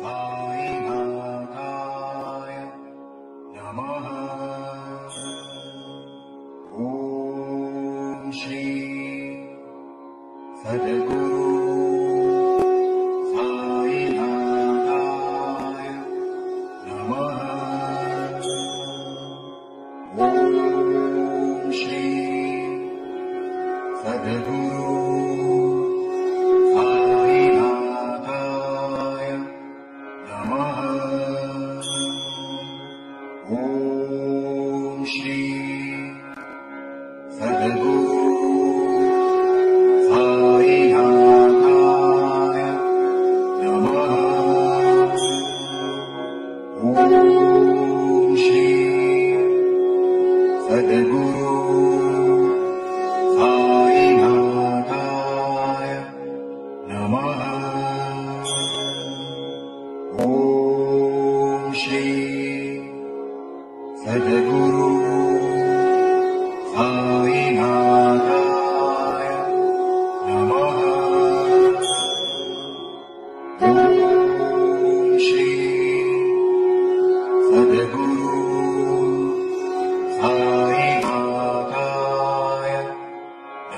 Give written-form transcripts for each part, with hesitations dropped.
साईनाथाय नमः। ॐ श्री सद्गुरु साईनाथाय नमः। ॐ श्री सद्गुरु साईनाथाय नमः। ॐ श्री सद्गुरु साईनाथाय नमः। ॐ श्री सद्गुरु साईनाथाय नमः। ॐ श्री सद्गुरु साईनाथाय नमः। ॐ श्री सद्गुरु साईनाथाय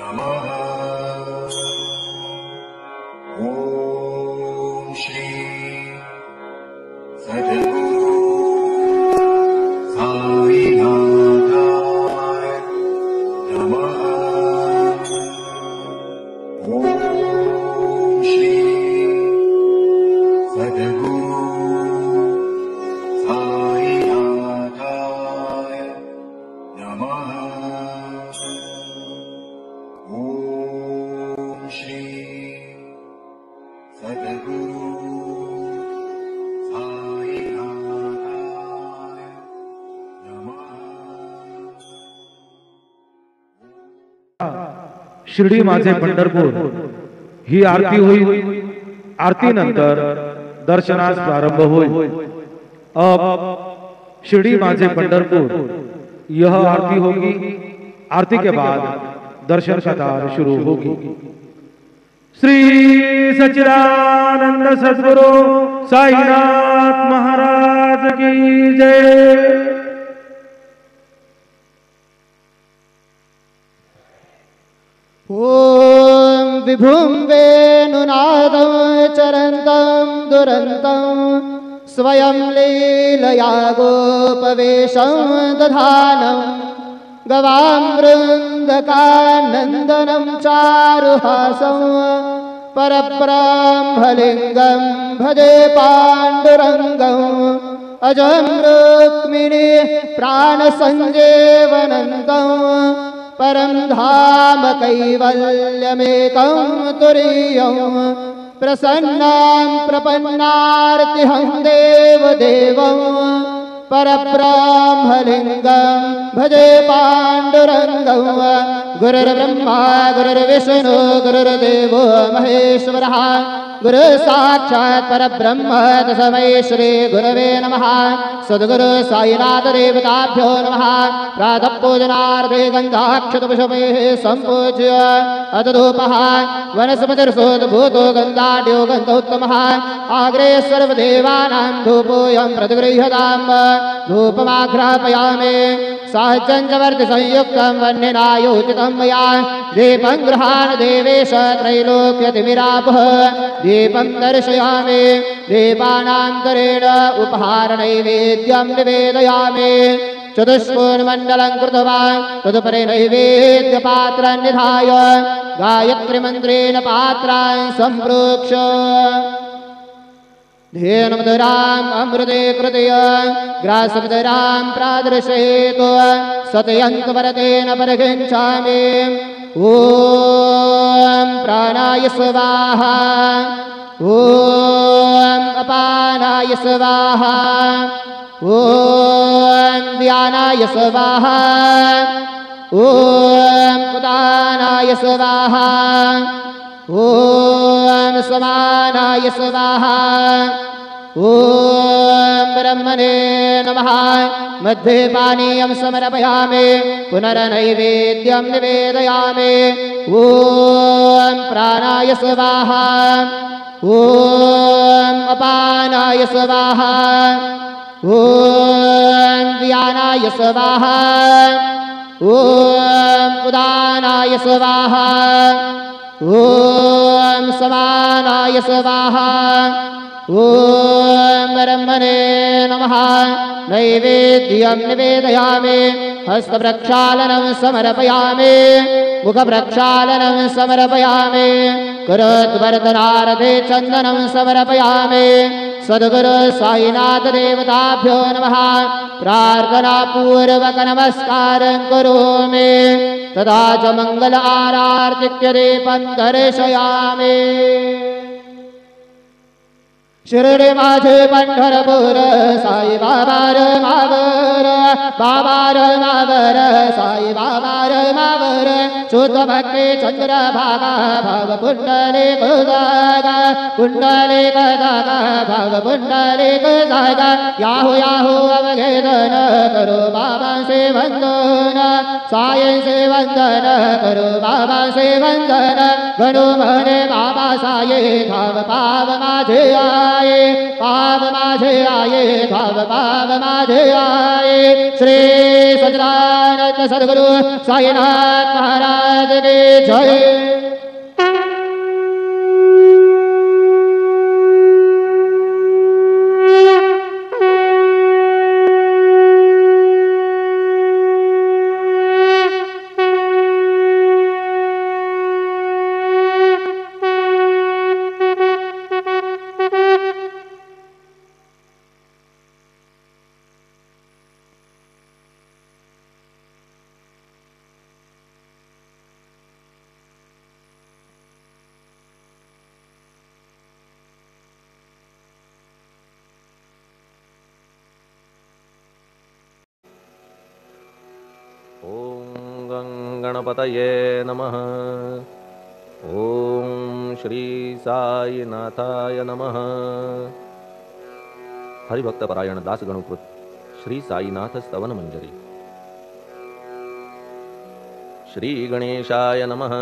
नमः। ॐ श्री सद्गुरु साईनाथाय नमः। ॐ श्री सद्गुरु साईनाथाय नमः। ॐ श्री सद्गुरु साईनाथाय नमः। शिर्डी माझे पंढरपूर ही आरती होईल। आरती नंतर दर्शनास प्रारंभ होईल। अब शिर्डी माझे पंढरपुर यह आरती होगी। आरती के बाद दर्शन कतार शुरू होगी। श्री सच्चिदानंद सद्गुरु साईनाथ महाराज की जय। ॐ विभुं वेणुनादं चरन्तं दुरन्तं स्वयं लीलया गोपवेशं दधानं गवामृन्दकानन्दनं चारुहासं परब्रह्मलिङ्गं भजे पाण्डुरङ्गम् अजं रुक्मिणी प्राणसञ्जीवनन्तं परं धाम कैवल्यमेकं तुरीयं प्रसन्नां प्रपन्नार्तिहं देवदेवं परब्रह्मलिङ्गं भजे पाण्डुरङ्गं गुरुर्ब्रह्मा गुरुर्विष्णु गुरुर्देवो महेश्वरः गुरु साक्षात् परब्रह्म तस्मै श्री गुरवे नमः। सद्गुरु साईनाथ देवताभ्यो नमः। प्रातः पूजनार्थे गन्धाक्षतपुष्पैः सम्पूज्य अतधूपः वनस्पतिर्सोद्भूतो गन्धाढ्यो गन्धोत्तमः आग्रे सर्वदेवानां धूपोऽयं प्रतिगृह्यताम्। धूपमाघ्रापयामि सहजञ्जवर्तिसंयुक्तं वह्निनायोचितं मया दीपं गृहाण देवेश त्रैलोक्यतिमिरापः दीपं दर्शयामि दीपानान्तरेण उपहारनैवेद्यं निवेदयामि। चतुष्कोणमण्डलं कृत्वा तदुपरि नैवेद्यपात्रं निधाय गायत्रीमन्त्रेण पात्रान् सम्प्रोक्ष्य धेनुमधुराम् अमृते कृतय ग्रासमधुरां प्रादर्शयेत् सतयन्तवरतेन परिगच्छामि। ॐ प्राणाय स्वाहा ॐ अपानाय स्वाहा ॐ ध्यानाय स्वाहा ॐ उदानाय स्वाहा ॐ समानाय स्वाहा ॐ ब्रह्मणे नमः मध्ये पानीयं समर्पयामि पुनर्नैवेद्यं निवेदयामि ॐ प्राणाय स्वाहा ॐ अपानाय स्वाहा ॐ व्यानाय स्वाहा ॐ उदानाय स्वाहा ॐ समानाय स्वाहा ॐ ब्रह्मणे नमः नैवेद्यं निवेदयामि हस्तप्रक्षालनं समर्पयामि मुखप्रक्षालनं समर्पयामि करोद्वर्धनार्थे चन्दनं समर्पयामि सद्गुरु साईनाथ देवताभ्यो नमः प्रार्थनापूर्वक नमस्कारं करोमि तदा च मंगल आरार्तिक्य दीपं दर्शयामि शिर्डी माझे पंढरपूर साई बाबा रे मावर बाबा रे मावर साई बाबा रे मावर शुद्ध भक्ती चंद्र भागा भाव कुंडली जागा कुंडली जागा भाव कुंडली जागा याहू याहू अवघेदन करो बाबा से वंदन साई से वंदन करो बाबा से वंदन गणो म्हणे बाबा साई भाव पाव माझे पाव माझे आये भाव पाव माझे आये श्री सच्चिदानंद सद्गुरु साईनाथ महाराज की जय। ओम गणपतये नमः। ओम श्री साईनाथाय नमः। हरिभक्तपरायण दासगणुकृत श्री साईनाथ स्तवन मंजरी। श्री गणेशाय नमः।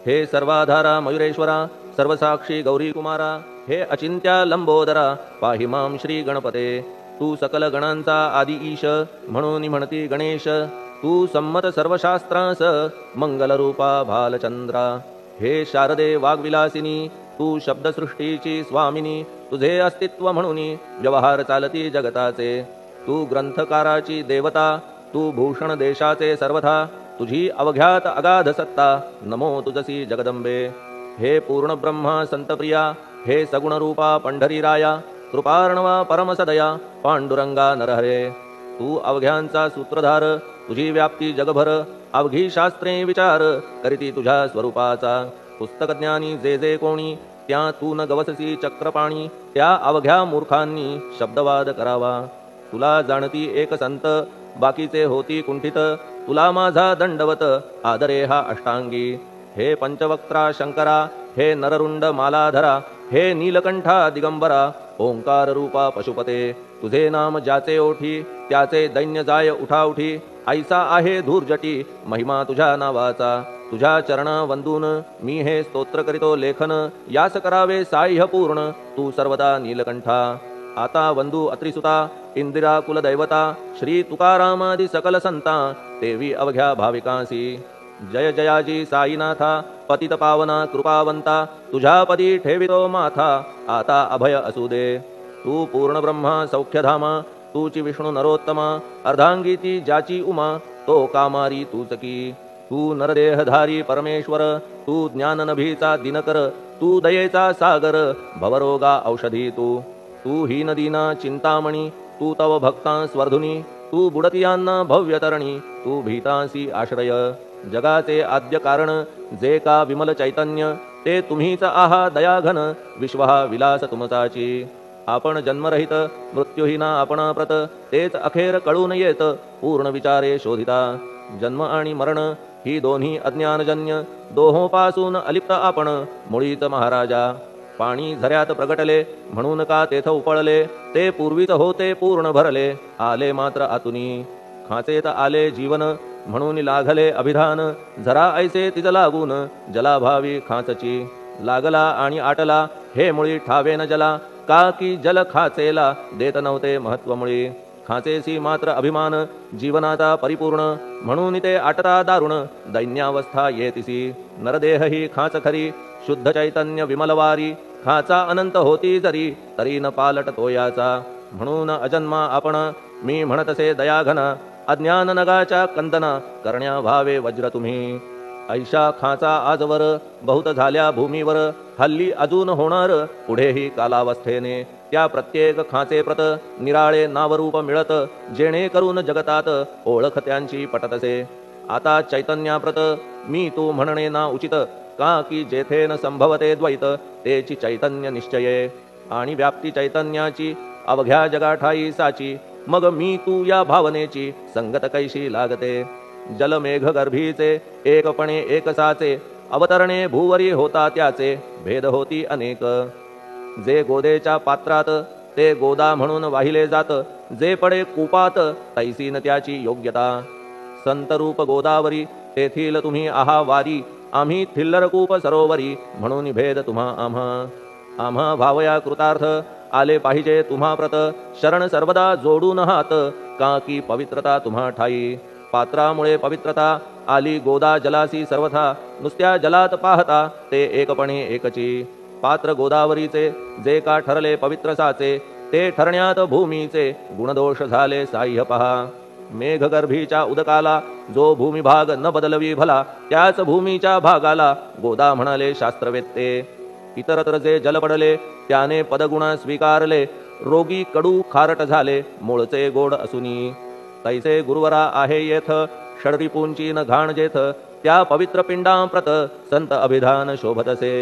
हे सर्वाधारा मयुरेश्वरा सर्वसाक्षी गौरी कुमारा हे अचिंत्या लंबोदरा पाहि मां श्री गणपते। तू सकल गणांचा आदि ईश म्हणून म्हणती गणेश। तू संमत सर्वशास्त्रांस मंगलरूपा भालचंद्रा। हे शारदे वाग्विलासिनी तू शब्दसृष्टीची स्वामिनी। तुझे अस्तित्व म्हणून व्यवहार चालती जगताचे। तू ग्रंथकाराची देवता तू भूषण देशाचे सर्वथा। तुझी अवघ्यात अगाध सत्ता नमो तुझसी जगदंबे। हे पूर्ण ब्रह्मा संतप्रिया हे सगुण रूपा पंढरीराया। कृपार्णवा परमसदया पांडुरंगा नरहरे। तू अवघ्यांचा सूत्रधार तुझी व्याप्ती जगभर। अवघी शास्त्रे विचार करीती तुझ्या स्वरूपाचा। पुस्तकज्ञानी जे जे कोणी त्या तू न गवससी चक्रपाणी। त्या अवघ्या मूर्खांनी शब्दवाद करावा। तुला जाणती एक संत बाकीचे होती कुंठित। तुला माझा दंडवत आदरे हा अष्टांगी। हे पंचवक्त्रा शंकरा हे नररुंड मालाधरा। हे नीलकंठा दिगंबरा ओंकार रूपा पशुपते। तुझे नाम ज्याचे ओठी त्याचे दैन्य जाय उठाउठी। ऐसा आहे धूर्जटी महिमा तुझ्या नावाचा। तुझ्या चरणा वंदून मी हे स्तोत्र करीतो लेखन। यास करावे साह्य पूर्ण तू सर्वदा नीलकंठा। आता वंदू अत्रिसुता इंदिरा कुलदैवता। श्री तुकारामादि सकल संता देवी अवघ्या भाविकांसी। जय जयाजी साईनाथा पतित पावना कृपावंता। तुझ्या पदी ठेवितो माथा आता अभय असू दे। तू पूर्ण ब्रह्मा सौख्यधामा तूची विष्णू नरोत्तमा। अर्धांगीती ज्याची उमा तो कामारी तूच की। तू नरदेहधारी परमेश्वर तू ज्ञाननभीचा दिनकर। तू दयेचा सागर भवरोगा औषधी तू। तू हीनदीना चिंतामणी तू तव भक्तां स्वर्धुनी। तू बुडतियांना भव्यतरणी तू भीतांसी आश्रय। जगाचे आद्य कारण जे का विमल चैतन्य ते तुम्हीच आहा दयाघन। विश्व हा विलास तुमचाची। आपण जन्मरहित मृत्यूहीना आपणाप्रत तेच अखेर कळून येत पूर्ण विचारे शोधिता। जन्म आणि मरण ही दोन्ही अज्ञानजन्य दोहोपासून अलिप्त आपण मुळीच महाराजा। पाणी झऱ्यात प्रगटले म्हणून का तेथ उपळले ते पूर्वीच होते पूर्ण भरले आले मात्र आतुनी खाचेत आले जीवन म्हणून लागले अभिधान झरा ऐसे तिज लागून जलाभावी खाचची लागला आणि आटला हे मुळी ठावे न जला का की जल खाचेला देत नव्हते महत्व मुळी खाचेसी मात्र अभिमान जीवनाचा परिपूर्ण म्हणून ते आटता दारुण दैन्यावस्था येतिसी नरदेह ही खाच खरी शुद्ध चैतन्य विमलवारी खाचा अनंत होती जरी तरी न पालट तोयाचा म्हणून अजन्मा आपण मी म्हणतसे दयाघन अज्ञान नगाच्या कंदना करण्या भावे वज्र तुम्ही ऐशा खाचा आजवर बहुत झाल्या भूमीवर हल्ली अजून होणार पुढेही कालावस्थेने त्या प्रत्येक खाचे प्रत निराळे नावरूप मिळत जेणे करून जगतात ओळख त्यांची पटतसे आता चैतन्याप्रत मी तू म्हणणे ना उचित का की जेथे न संभवते द्वैत तेची चैतन्य निश्चये आणि व्याप्ती चैतन्याची अवघ्या जगाठाई साची मग मी तू या भावनेची संगत कैशी लागते जलमेघ गर्भीचे एकपणे एकसाचे अवतरणे भूवरी होता त्याचे भेद होती अनेक जे गोदेच्या पात्रात ते गोदा म्हणून वाहिले जात जे पडे कूपात तैसीन त्याची योग्यता संतरूप गोदावरी तेथील तुम्ही आहा वारी आम्ही थिल्लरकूप सरोवरी म्हणून भेद तुम्हा आम्हा भावया कृतार्थ आले पाहिजे तुम्हा प्रत शरण सर्वदा जोडून हात का की पवित्रता तुम्हा ठाई पात्रामुळे पवित्रता आली गोदा जलासी सर्वथा नुसत्या जलात पाहता ते एकपणे एकची पात्र गोदावरीचे जे का ठरले पवित्र साचे ते ठरण्यात भूमीचे गुणदोष झाले साह्य पहा मेघगर्भीच्या उदकाला जो भूमिभाग न बदलवी भला त्याच भूमीच्या भागाला गोदा म्हणाले शास्त्रवेत्ते इतरत्र जे जल पडले त्याने पदगुण स्वीकारले रोगी कडू खारट झाले मूळचे गोड असुनी तैसे गुरुवरा आहे येथ षडरिपूंची न घाण जेथ त्या पवित्र पिंडांप्रत संत अभिधान शोभतसे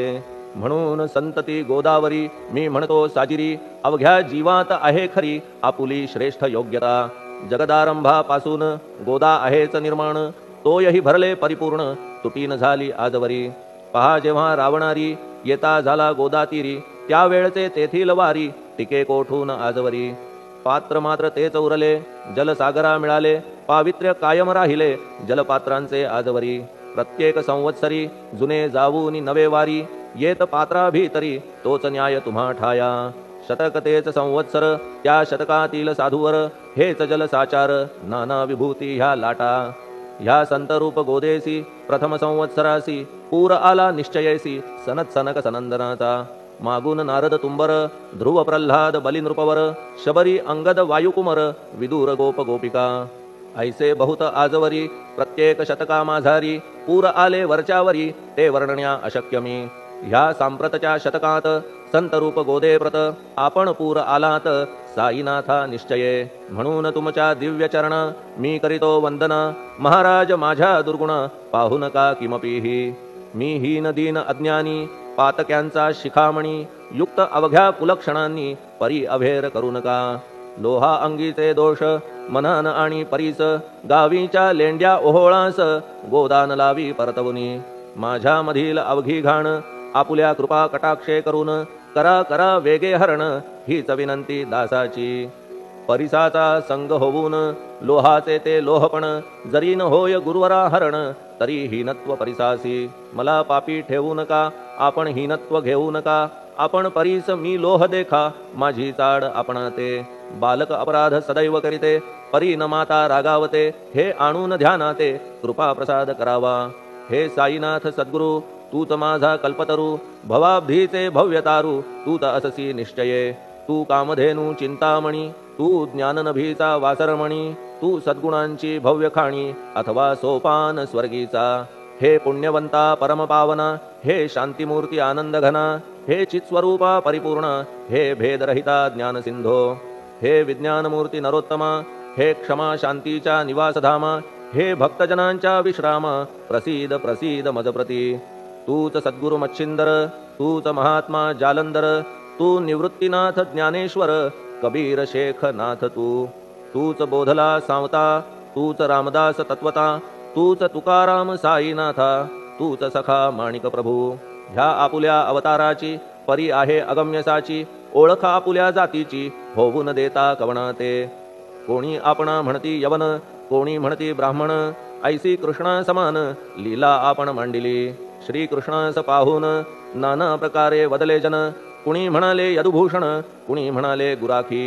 म्हणून संतती गोदावरी मी म्हणतो साजिरी अवघ्या जीवात आहे खरी आपुली श्रेष्ठ योग्यता जगदारंभापासून गोदा आहेच निर्माण तोयही भरले परिपूर्ण तुटीन झाली आजवरी पहा जेव्हा रावणारी येता झाला गोदातीरी त्यावेळचे तेथील वारी टिके कोठून आजवरी पात्र मात्र तेच उरले जलसागरा मिळाले पावित्र्य कायम राहिले जलपात्रांचे आजवरी प्रत्येक संवत्सरी जुने जाऊनी नवे वारी येत पात्रा भीतरी तोच न्याय तुम्हा ठाया शतक तेच संवत्सर त्या शतकातील साधूवर हेच जलसाचार नाना विभूती ह्या लाटा ह्या संतरूप गोदेसी प्रथम संवत्सरासी पूर आला निश्चयेसी सनत सनक सनंदनाचा मागून नारद तुंबर ध्रुव प्रल्हाद बलिनृपवर शबरी अंगद वायुकुमर विदूर गोप गोपिका ऐसे बहुत आजवरी प्रत्येक शतका माझारी पूर आले वरच्यावरी ते वर्णण्या अशक्य मी ह्या सांप्रतच्या शतकात संतरूप गोदेप्रत आपण पूर आलात साईनाथा निश्चये म्हणून तुमच्या दिव्य चरण मी करीतो वंदन महाराज माझ्या दुर्गुण पाहू नका किमपीही मी हीन दीन अज्ञानी पातक्यांचा शिखामणी युक्त अवघ्या कुलक्षणांनी परी अभेर करू नका लोहा अंगीचे दोष मनन आणि परीस गावीच्या लेंड्या ओहोळास गोदान लावी परतवुनी माझ्या मधील अवघी घाण आपुल्या कृपा कटाक्षे करून करा करा वेगे हरण हीच विनंती दासाची परिसाचा संग होऊन लोहाचे ते लोहपण जरी न होय गुरुवरा हरण तरी हीनत्व परिसासी मला पापी ठेवू नका आपण हीनत्व घेऊ नका आपण परीस मी लोह देखा माझी चाड आपणाते बालक अपराध सदैव करीते परी न माता रागावते हे आणून ध्यानाते कृपा प्रसाद करावा हे साईनाथ सद्गुरु तूच माझा कल्पतरू भवाब्धीचे भव्यतारू तूत अससी निश्चये तू कामधेनू चिंतामणी तू ज्ञाननभीचा वासरमणी तू सद्गुणांची भव्य खाणी अथवा सोपान स्वर्गीचा हे पुण्यवंता परमपावना हे शांतिमूर्ती आनंदघना हे चित्स्वरूपा परिपूर्ण हे भेदरहिता ज्ञानसिंधो हे विज्ञानमूर्ती नरोत्तमा हे क्षमा शांतीच्या निवासधामा हे भक्तजनांच्या विश्राम प्रसीद प्रसीद मजप्रती तूच सद्गुरु मच्छिंदर तूच महात्मा जालंदर तू निवृत्तीनाथ ज्ञानेश्वर कबीर शेख नाथ तूच बोधला सावता तूच रामदास तत्वता तूच तुकाराम साईनाथा तूच सखा माणिक प्रभू ह्या आपुल्या अवताराची परी आहे अगम्यसाची ओळख आपुल्या जातीची होऊन देता कवना ते कोणी आपणा म्हणती यवन कोणी म्हणती ब्राह्मण ऐसी कृष्णा समान लीला आपण मांडिली श्रीकृष्णास पाहून नाना प्रकारे वदले जन कुणी म्हणाले यदुभूषण कुणी म्हणाले गुराखी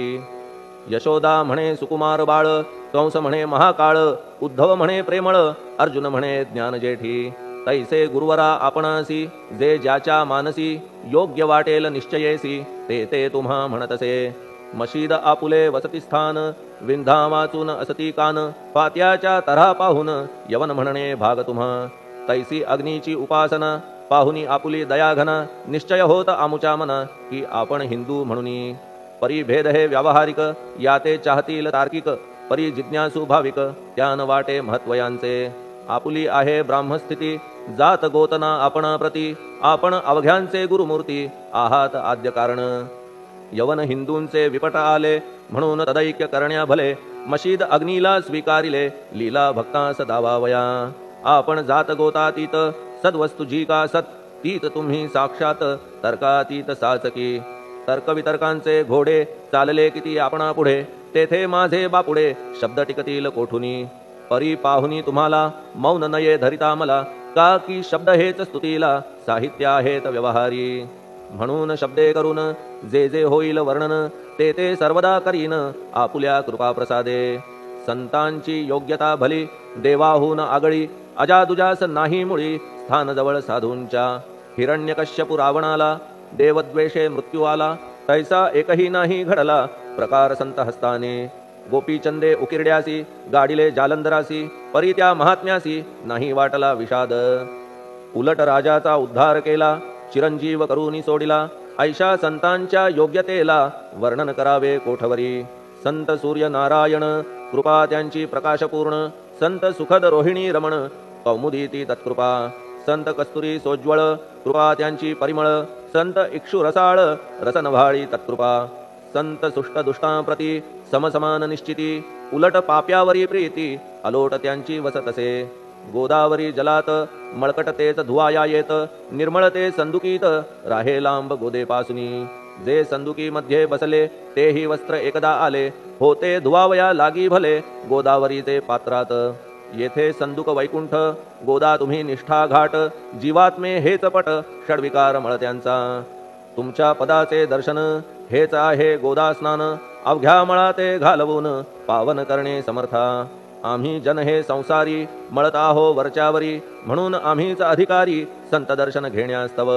यशोदा म्हणे सुकुमार बाळ कंस म्हणे महाकाळ उद्धव म्हणे प्रेमळ अर्जुन म्हणे ज्ञानजेठी तैसे गुरुवरा आपणासी जे ज्याच्या मानसी योग्य वाटेल निश्चयेसी ते ते तुम्हा म्हणतसे मशीद आपुले वसती स्थान विंधा वाचून असती कान पात्याच्या तऱ्हा पाहून यवन म्हणणे भाग तुम्हा तैसी अग्नीची उपासना पाहुनी आपुली दयाघना निश्चय होत आमुच्या मना की आपण हिंदू म्हणूनी परिभेद हे व्यावहारिक याते चाहतील तार्किक परी जिज्ञासू भाविक त्यान वाटे महत्वयांचे आपुली आहे ब्राह्मस्थिती जात गोतना आपणा प्रती आपण अवघ्यांचे गुरुमूर्ती आहात आद्य कारण यवन हिंदूंचे विपट आले म्हणून तदैक्य करण्या भले मशीद अग्नीला स्वीकारिले लीला भक्तास दावावया आपण जात गोतातीत सद्वस्तु जी का सत तीत तुम्ही साक्षात तर्कातीत साचकी तर्कवितर्कांचे घोडे चालले किती आपणा पुढे तेथे माझे बापुडे शब्द टिकतील कोठुनी परी पाहुनी तुम्हाला मौन नये धरिता मला का की शब्द हेच स्तुतीला साहित्य आहेत व्यवहारी म्हणून शब्दे करून जे जे होईल वर्णन ते ते सर्वदा करीन आपुल्या कृपा प्रसादे संतांची योग्यता भली देवाहून आगळी अजादुजास नाही मुळी स्थान जवळ साधूंच्या हिरण्यकश्यपु रावणाला देवद्वेषे मृत्यू आला तैसा एकही नाही घडला प्रकार संत हस्ताने गोपीचंदे उकिरड्यासी गाडिले जालंधरासी परी त्या महात्म्यासी नाही वाटला विषाद उलट राजाचा उद्धार केला चिरंजीव करूनी सोडिला ऐशा संतांच्या योग्यतेला वर्णन करावे कोठवरी संत सूर्य नारायण कृपा त्यांची प्रकाशपूर्ण संत सुखद रोहिणी रमण कौमुदी ती तत्कृपा संत कस्तुरी सोज्वळ कृपा त्यांची परिमळ संत इक्षु रसाळ रसनभाळी तत्कृपा संत सुष्ट दुष्टांप्रती समसमान निश्चिती उलट पाप्यावरी प्रीती अलोट त्यांची वसतसे गोदावरी जलात मळकट तेच धुवाया येत निर्मळ ते संदुकीत राहे लांब गोदेपासुनी जे संदुकी मध्ये बसले तेही वस्त्र एकदा आले होते धुवावया लागी भले गोदावरीचे पात्रात येथे संदुक वैकुंठ गोदा तुम्ही निष्ठा घाट जीवात्मे हेच पट षडविकार मळत्यांचा तुमच्या पदाचे दर्शन हेच आहे गोदा स्नान अवघ्या मळाते घालवून पावन करणे समर्था आम्ही जन हे संसारी मळत आहो वरच्यावरी म्हणून आम्हीच अधिकारी संत दर्शन घेण्यास्तव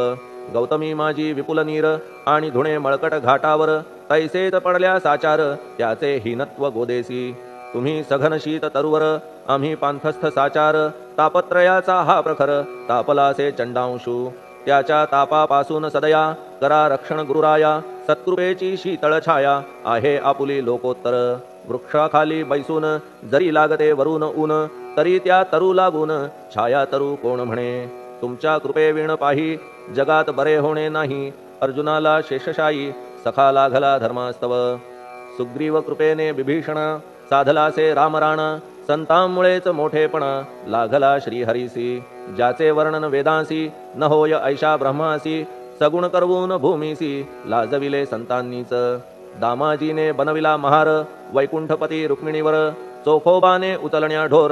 गौतमी माझी विपुल नीर आणि धुणे मळकट घाटावर तैसेत पडल्या साचार त्याचे हीनत्व गोदेसी तुम्ही सघन शीत तरुवर आम्ही पांथस्थ साचार तापत्रयाचा हा प्रखर तापलासे चंडांशू त्याच्या तापापासून सदया करा रक्षण गुरुराया सत्कृपेची शीतळ छाया आहे आपुली लोकोत्तर वृक्षाखाली बैसून जरी लागते वरून ऊन तरी त्या तरू लागून छाया तरू कोण म्हणे तुमच्या कृपेविण पाही जगात बरे होणे नाही अर्जुनाला शेषशायी सखा लागला धर्मास्तव सुग्रीव कृपेने विभीषण साधलासे रामराणा संतांमुळेच मोठेपणा लागला श्रीहरीसी ज्याचे वर्णन वेदांसी न होय ऐशा ब्रह्मासी सगुण करवून भूमीसी लाजविले संतांनीच दामाजीने बनविला महार वैकुंठपती रुक्मिणीवर चोखोबाने उचलण्या ढोर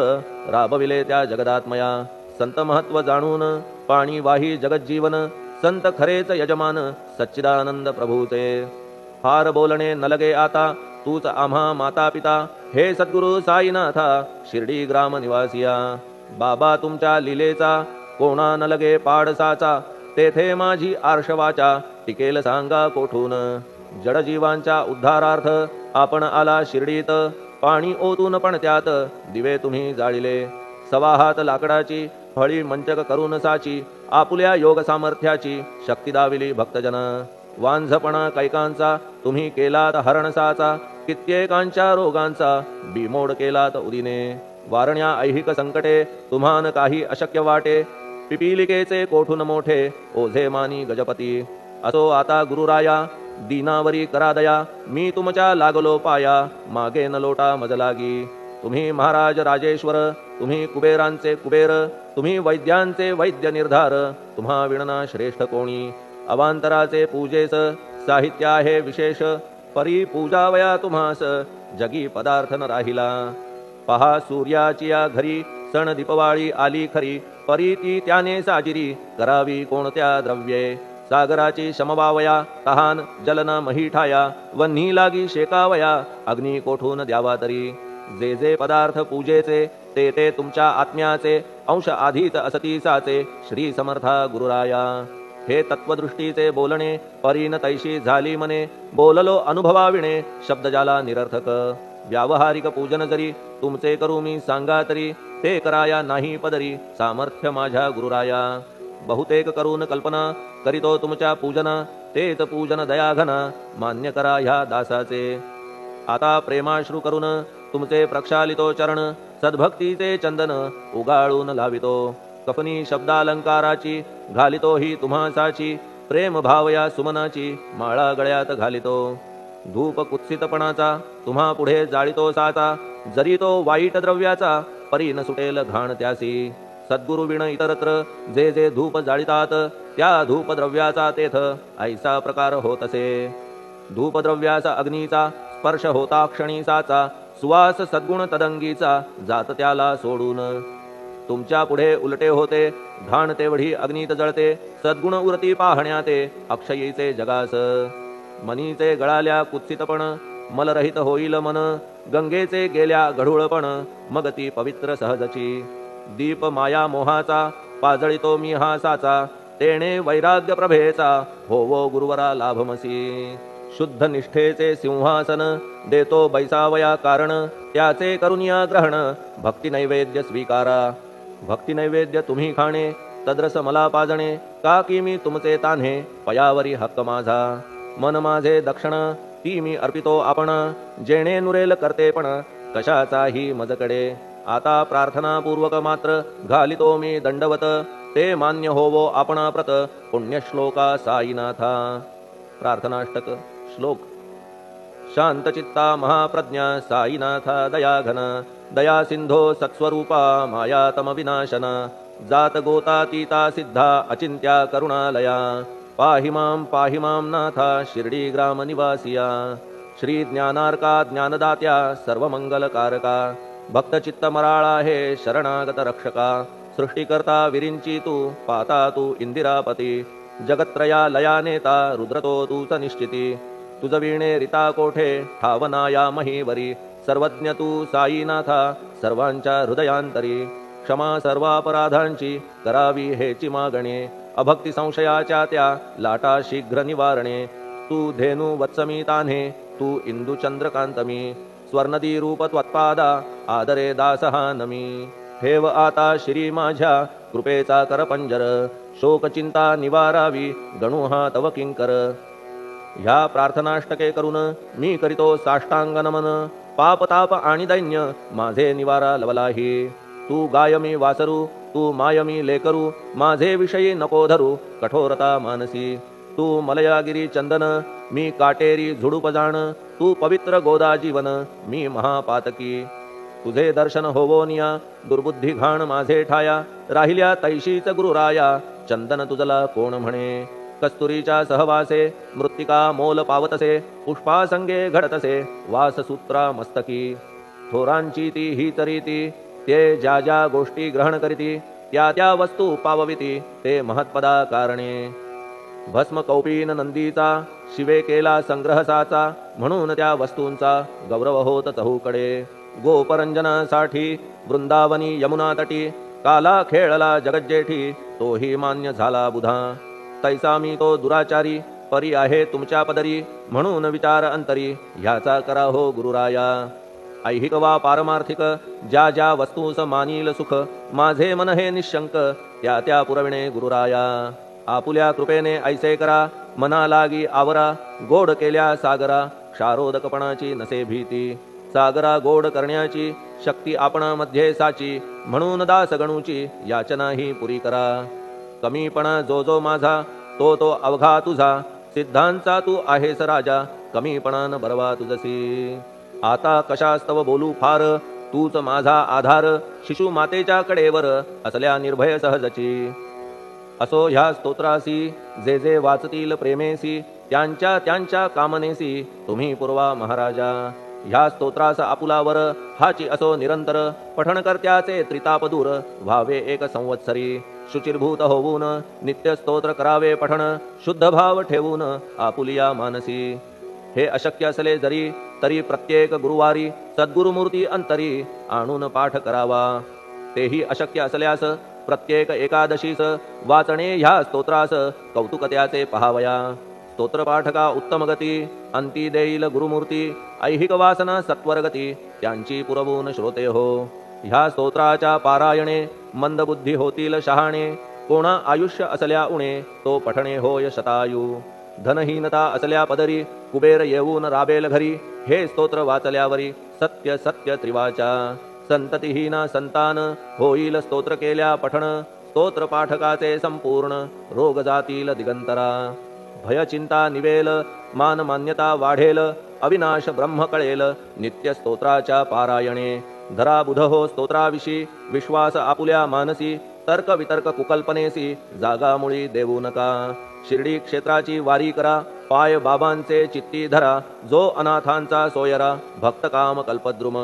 राबविले त्या जगदात्मया संत महत्व जाणून पाणी वाही जगज्जीवन संत खरेच यजमान सच्चिदानंद प्रभूचे फार बोलणे न लगे आता तूच आम्हा माता पिता हे सद्गुरु साईनाथा शिर्डी ग्राम निवासिया बाबा तुमच्या लीलेचा कोणा न लगे पाडसाचा तेथे माझी आर्षवाचा टिकेल सांगा कोठून जडजीवांच्या उद्धारार्थ आपण आला शिर्डीत पाणी ओतून पण त्यात दिवे तुम्ही जाळिले सवा हात लाकडाची फळी मंचक करून साची आपुल्या योग सामर्थ्याची शक्ती दाविली भक्तजन वांझपणा कैकांचा तुम्ही केलात हरणसाचा कित्येकांच्या रोगांचा बिमोड केलात उदिने वारण्या ऐहिक संकटे तुम्हान काही अशक्य वाटे पिपीलिकेचे कोठून मोठे ओझे मानी गजपती असो आता गुरुराया दीनावरी करादया मी तुमच्या लागलो पाया मागे न लोटा मजलागी तुम्ही महाराज राजेश्वर तुम्ही कुबेरांचे कुबेर तुम्ही वैद्यांचे वैद्य निर्धार तुम्हा विणना श्रेष्ठ कोणी अवांतराचे पूजेस साहित्य आहे विशेष, परी पूजावया तुम्हास जगी पदार्थ न राहिला. पहा सूर्याची या घरी सण दीपवाळी आली खरी, परी ती त्याने साजिरी करावी कोणत्या द्रव्ये. सागराची शमवावया तहान जलन मही ठाया, वन्ही लागी शेकावया अग्नी कोठून द्यावा तरी. जे जे पदार्थ पूजेचे ते ते तुमच्या आत्म्याचे, अंश आधीच असती साचे श्री समर्था गुरुराया. हे तत्वदृष्टीचे बोलणे परीन तैशी झाली मने, बोललो अनुभवाविणे शब्द जाला निरर्थक. व्यावहारिक पूजन जरी तुमचे करू मी सांगा तरी, ते कराया नाही पदरी सामर्थ्य माझ्या गुरुराया. बहुतेक करून कल्पना करीतो तुमच्या पूजना, तेच पूजन दयाघना मान्य करा ह्या दासाचे. आता प्रेमाश्रू करून तुमचे प्रक्षालितो चरण, सद्भक्तीचे चंदन उगाळून लावितो. कफनी शब्दालंकाराची घालितो ही तुम्हासाची, प्रेम भाव या सुमनाची माळा गळ्यात घालितो. धूप कुत्सितपणाचा तुम्हा पुढे जाळितो साचा, जरी तो वाईट द्रव्याचा परी न सुटेल घाण त्यासी. सद्गुरु विण इतरत्र जे जे धूप जाळितात, त्या धूप द्रव्याचा तेथ ऐसा प्रकार होत असे. धूपद्रव्याचा अग्नीचा स्पर्श होता क्षणी साचा, सुवास सद्गुण तदंगीचा जात त्याला सोडून. तुमच्या पुढे उलटे होते घाण तेवढी अग्नीत जळते, सद्गुण उरती पाहण्या ते अक्षयीचे जगास. मनीचे गळाल्या कुत्सितपण मलरहित होईल मन, गंगेचे गेल्या गढूळपण मग ती पवित्र सहजची. दीप माया मोहाचा पाजळितो मी हा साचा, तेणे वैराग्य प्रभेचा होवो गुरुवरा लाभमसी. शुद्ध निष्ठेचे सिंहासन देतो बैसावया कारण, त्याचे करुनिया ग्रहण भक्ती नैवेद्य स्वीकारा. भक्ती नैवेद्य तुम्ही खाणे तद्रस मला पाजणे, का की मी तुमचे तान्हे पयावरी हक्क माझा. मन माझे दक्षिण ती मी अर्पितो आपण, जेणे नुरेल करतेपण कशाचाही मजकडे. आता प्रार्थनापूर्वक मात्र घालितो मी दंडवत, ते मान्य होवो आपणा प्रत पुण्यश्लोका साईनाथा. प्रार्थनाष्टक श्लोक. शांतचित्ता महाप्रज्ञा साईनाथा दयाघन, दया सिंधो सत्स्वरूपा मायातम विनाशन. जात गोतातीता सिद्धा अचिंत्या करुणालया, पाहि मां नाथा शिर्डी ग्राम निवासिया. श्री ज्ञानार्का ज्ञानदात्या सर्वमंगलकारका, भक्तचित्त मराळा हे शरणागत रक्षका. सृष्टिकर्ता विरिंची तू पाता तू इंदिरापती, जगत्रया लया नेता रुद्रतो तूच निश्चिती. तुझ वीणे रिता कोठे ठावनाया महीवरी, सर्वज्ञ तू साईनाथा सर्वांच्या हृदयांतरी. क्षमा सर्वापराधांची करावी हेची मागणे, अभक्ती संशयाच्या त्या लाटा शीघ्र निवारणे. तू धेनू वत्समी तान्हे तू इंदू चंद्रकांतमी, स्वर्णदी रूप त्वत्पादा आदरे दासहा नमी. ठेव आता श्री माझ्या कृपेचा करपंजर, शोकचिंता निवारावी गणू हा तव किंकर. ह्या प्रार्थनाष्टके करून मी करीतो साष्टांग नमन, पापताप आणि दैन्य माझे निवारा लवलाही. तू गायमी वासरू तू मायमी लेकरू, माझे विषयी नको धरू कठोरता मानसी. तू मलयागिरी चंदन मी काटेरी झुडूप जाण, तू पवित्र गोदा जीवन मी महापातकी. तुझे दर्शन होवोनिया दुर्बुद्धी घाण माझे ठाया, राहिल्या तैशीच गुरुराया चंदन तुझला कोण म्हणे. कस्तुरीच्या सहवासे मृत्तिका मोल पावतसे, पुष्पासंगे घडतसे वाससूत्रा मस्तकी. थोरांची ती ही तरीती, ते ज्या ज्या गोष्टी ग्रहण करीती, त्या त्या वस्तू पावविती ते महत्पदा कारणे. भस्म कौपीन नंदीचा शिवे केला संग्रह साचा, म्हणून त्या वस्तूंचा गौरव होत चहूकडे. गोपरंजनासाठी वृंदावनी यमुना तटी, काला खेळला जगज्जेठी तोही मान्य झाला बुधा. तैसा मी तो दुराचारी परी आहे तुमच्या पदरी, म्हणून विचार अंतरी ह्याचा करा हो गुरुराया. ऐहिक वा पारमार्थिक ज्या ज्या वस्तूस मानील सुख, माझे मन हे निशंक त्या त्या पुरविणे गुरुराया. आपुल्या कृपेने ऐसे करा मना लागी आवरा, गोड केल्या सागरा क्षारोदकपणाची नसे भीती. सागरा गोड करण्याची शक्ती आपणामध्ये साची, म्हणून दास गणूची याचना ही पुरी करा. कमीपणा जो जो माझा तो तो अवघा तुझा, सिद्धांचा तू आहेस राजा कमीपणान बरवा तुझसी. आता कशास्तव बोलू फार तूच माझा आधार, शिशु मातेच्या कडेवर असल्या निर्भय सहजची. असो ह्या स्तोत्रासी जे जे वाचतील प्रेमेसी त्यांच्या त्यांच्या कामनेसी तुम्ही पुरवा महाराजा. ह्या स्तोत्रास आपुलावर हाची असो निरंतर पठण करत्याचे त्रिताप दूर व्हावे एक संवत्सरी. शुचिर्भूत होऊन नित्य स्तोत्र करावे पठण शुद्ध भाव ठेवून आपुलिया मानसी. हे अशक्य असले जरी तरी प्रत्येक गुरुवारी सद्गुरुमूर्ती अंतरी आणून पाठ करावा. तेही अशक्य असल्यास प्रत्येक एकादशीस वाचणे ह्या स्तोत्रास कौतुक त्याचे पहावया. स्तोत्रपाठका उत्तम गती अंती देईल गुरुमूर्ती. ऐहिक वासना सत्वरगती त्यांची पुरवून श्रोते हो. ह्या स्तोत्राच्या पारायणे मंदबुद्धी होतील शहाणे. कोणा आयुष्य असल्या उणे तो पठणे होय शतायू. धनहीनता असल्या पदरी कुबेर येऊन राबेल घरी. हे स्तोत्र वाचल्यावरी सत्य सत्य त्रिवाचा. संततिहीना संतान होईल स्तोत्र केल्या पठण. स्तोत्र पाठकाचे संपूर्ण रोग जातील दिगंतरा. भय चिंता निवेल मान मान्यता वाढेल. अविनाश ब्रह्म कळेल नित्य स्तोत्राच्या पारायणे. धरा बुध हो स्तोत्राविषयी विश्वास आपुल्या मानसी. तर्क वितर्क कुकल्पनेसी जागा मुळी देऊ नका. शिर्डी क्षेत्राची वारी करा पाय बाबांचे चित्ती धरा. जो अनाथांचा सोयरा भक्त काम कल्पद्रुम.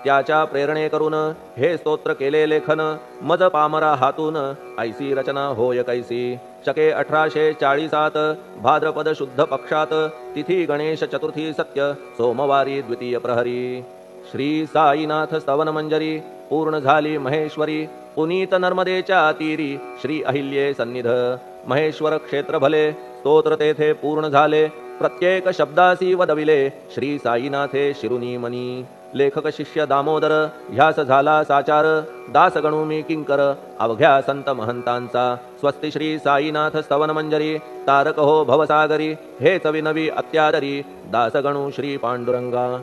त्याच्या प्रेरणे करून हे स्तोत्र केले लेखन. मज पामरा हातून ऐसी रचना होय कैसी. शके 1840 भाद्रपद शुद्ध पक्षात तिथी गणेश चतुर्थी सत्य सोमवारी द्वितीय प्रहरी. श्री साईनाथ स्तवन मंजरी पूर्ण झाली महेश्वरी. पुनीत नर्मदेच्या तीरी श्री अहिल्ये सन्निध. महेश्वर क्षेत्र भले स्तोत्र तेथे पूर्ण झाले. प्रत्येक शब्दासी वदविले श्री साईनाथे शिरुनी मनी. लेखक शिष्य दामोदर ह्यास झाला साचार. दास गणू मी किंकर अवघ्या संत महंतांचा. स्वस्ति श्री साईनाथ स्तवन मंजरी तारक हो भवसागरी. हेच विनवी अत्यादरी दास गणू श्री पांडुरंगा.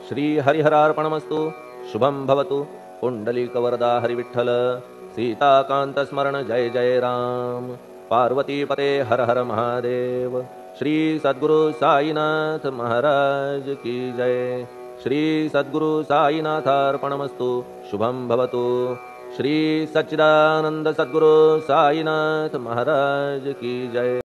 श्री हरिहरार्पणमस्तु. शुभम भवतु. पुंडलिक वरदा हरिविठ्ठल. सीताकांत स्मरण जय जय राम. पार्वती पते हर हर महादेव. श्री सद्गुरु साईनाथ महाराज की जय. श्री सद्गुरु साईनाथार्पणमस्तु. शुभम भवतु. श्री सच्चिदानंद सद्गुरु साईनाथ महाराज की जय.